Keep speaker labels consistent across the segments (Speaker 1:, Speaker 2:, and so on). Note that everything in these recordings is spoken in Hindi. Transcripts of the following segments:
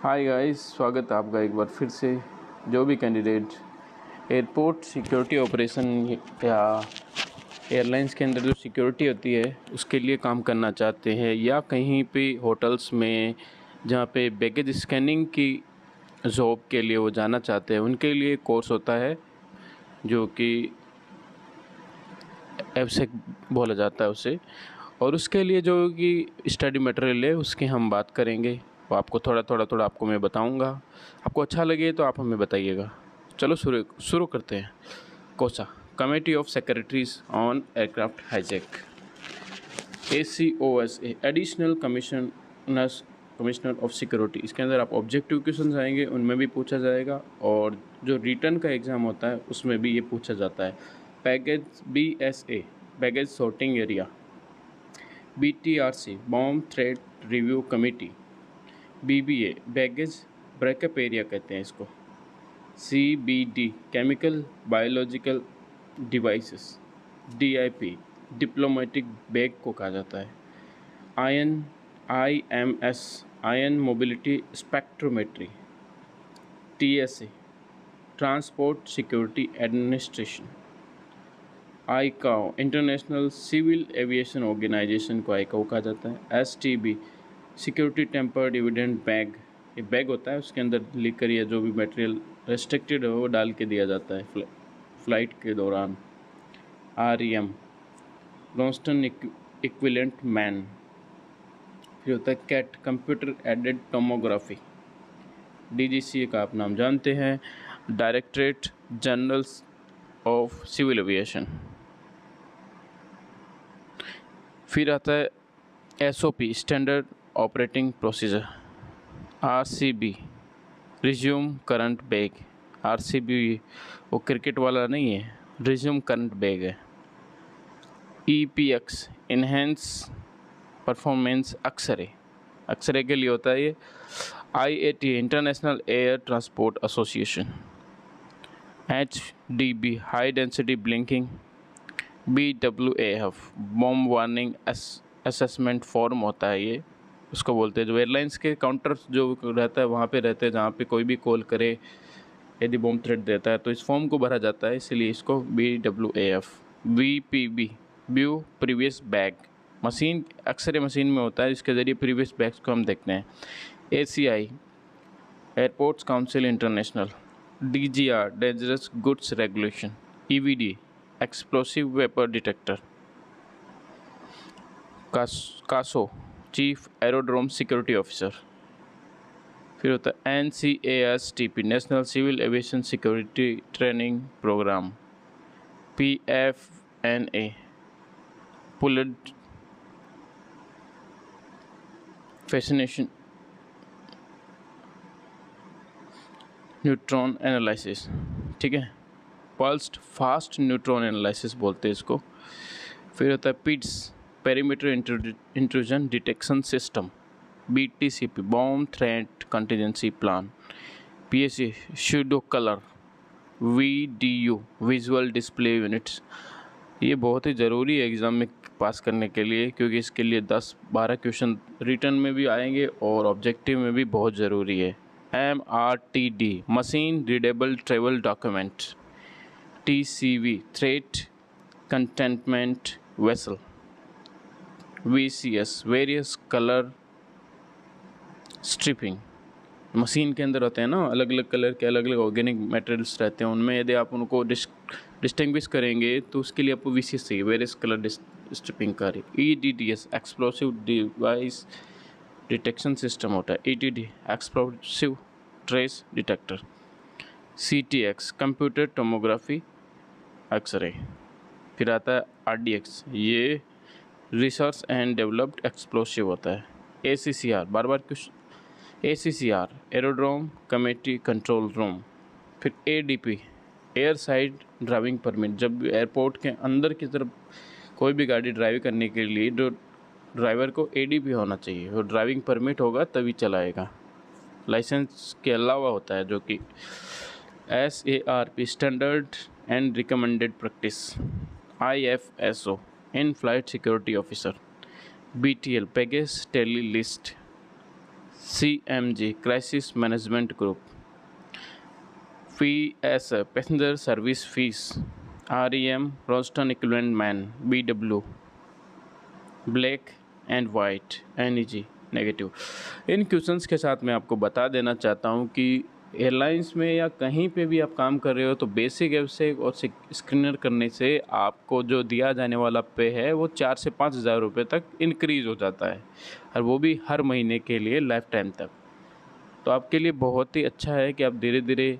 Speaker 1: हाय गाइस, स्वागत है आपका एक बार फिर से। जो भी कैंडिडेट एयरपोर्ट सिक्योरिटी ऑपरेशन या एयरलाइंस के अंदर जो सिक्योरिटी होती है उसके लिए काम करना चाहते हैं, या कहीं पे होटल्स में जहाँ पे बैगेज स्कैनिंग की जॉब के लिए वो जाना चाहते हैं, उनके लिए कोर्स होता है जो कि एफसेक बोला जाता है उसे। और उसके लिए जो कि स्टडी मटेरियल है उसकी हम बात करेंगे, वो आपको थोड़ा आपको मैं बताऊंगा। आपको अच्छा लगे तो आप हमें बताइएगा। चलो शुरू करते हैं। कोसा committee of secretaries on aircraft hijack, ACOSA additional commissioner of security. इसके अंदर आप ऑब्जेक्टिव क्वेश्चन आएंगे, उनमें भी पूछा जाएगा, और जो रिटर्न का एग्ज़ाम होता है उसमें भी ये पूछा जाता है। Package BSA baggage sorting area, BTRC bomb threat review committee, BBA baggage breakup area कहते हैं इसको, CBD chemical biological devices, DIP diplomatic bag को कहा जाता है, IMS ion mobility spectrometry, TSA transport security administration, ICAO international civil aviation organisation को ICAO कहा जाता है, STB security tamper dividend bag, ये बैग होता है उसके अंदर लिकर या जो भी मटेरियल रेस्ट्रिक्टेड हो वो डाल के दिया जाता है फ्लाइट के दौरान, REM रोस्टन इक्विलेंट मैन। फिर होता है CAT computer aided tomography, DGCA का आप नाम जानते हैं, directorate general of civil aviation. फिर आता है SOP standard operating procedure, RCB resume current bag, RCB वो क्रिकेट वाला नहीं है, रिज्यूम करंट बैग है। EPX इन्हेंस परफॉर्मेंस अक्सरे के लिए होता है ये। IAT international air transport association. HDB high density blinking, BWAF bomb warning assessment form होता है ये, उसको बोलते हैं। जो एयरलाइंस के काउंटर जो रहता है वहाँ पे रहते हैं, जहाँ पे कोई भी कॉल करे यदि बॉम्ब थ्रेट देता है तो इस फॉर्म को भरा जाता है, इसलिए इसको BWAF। VPB view previous bag, machine अक्सर मशीन में होता है जिसके ज़रिए प्रीवियस बैग्स को हम देखते हैं। ACI airports council international, DGR dangerous goods regulation, EVD explosive vapour detector, CASO chief aerodrome security officer. फिर होता है NCASTP national civil aviation security training programme, PFNA pulsed fascination neutron analysis, ठीक है, पल्स्ड फास्ट न्यूट्रॉन एनालिसिस बोलते हैं इसको। फिर होता है PIDS perimeter intrusion detection system, BTCP bomb threat contingency plan, PSA pseudo colour, VDU visual display units. ये बहुत ही ज़रूरी है एग्ज़ाम में पास करने के लिए, क्योंकि इसके लिए 10-12 क्वेश्चन रिटर्न में भी आएंगे और ऑब्जेक्टिव में भी बहुत ज़रूरी है। MRTD machine readable travel document, TCV threat containment vessel, VCS various colour stripping. Machine के अंदर होते हैं ना, अलग अलग कलर के अलग अलग ऑर्गेनिक मटेरियल्स रहते हैं, उनमें यदि आप उनको डिस्टिंग्विश करेंगे तो उसके लिए आपको VCS चाहिए, वेरियस कलर स्ट्रिपिंग कार्य। EDDS explosive device detection system होता है, ETD explosive trace detector, CTX computer tomography X-ray. फिर आता है RDX, ये रिसर्च एंड डेवलप्ड एक्सप्लोसिव होता है। ACCR बार बार कुछ, ACCR aerodrome committee control room. फिर ADP air side driving permit, जब एयरपोर्ट के अंदर की तरफ कोई भी गाड़ी ड्राइव करने के लिए जो ड्राइवर को ADP होना चाहिए, वो ड्राइविंग परमिट होगा तभी चलाएगा, लाइसेंस के अलावा होता है। जो कि SARP standard and recommended practice, IFSO in flight security officer, BTL package tally list, CMG crisis management group, PS passenger service fees, REM roentgen equivalent man, BW black and white, NEG negative. इन क्वेश्चंस के साथ मैं आपको बता देना चाहता हूं कि एयरलाइंस में या कहीं पे भी आप काम कर रहे हो तो बेसिक एवसेक और स्क्रीनर करने से आपको जो दिया जाने वाला पे है वो 4 से 5 हज़ार रुपये तक इंक्रीज़ हो जाता है, और वो भी हर महीने के लिए लाइफ टाइम तक। तो आपके लिए बहुत ही अच्छा है कि आप धीरे धीरे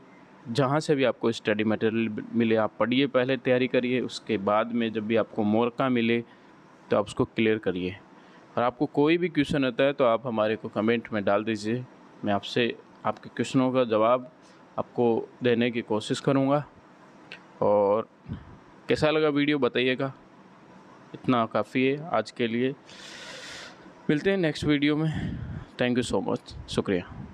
Speaker 1: जहाँ से भी आपको स्टडी मटेरियल मिले आप पढ़िए, पहले तैयारी करिए, उसके बाद में जब भी आपको मौका मिले तो आप उसको क्लियर करिए। और आपको कोई भी क्वेश्चन होता है तो आप हमारे को कमेंट में डाल दीजिए, मैं आपसे आपके क्वेश्चनों का जवाब आपको देने की कोशिश करूँगा। और कैसा लगा वीडियो बताइएगा, इतना काफ़ी है आज के लिए। मिलते हैं नेक्स्ट वीडियो में। थैंक यू सो मच, शुक्रिया।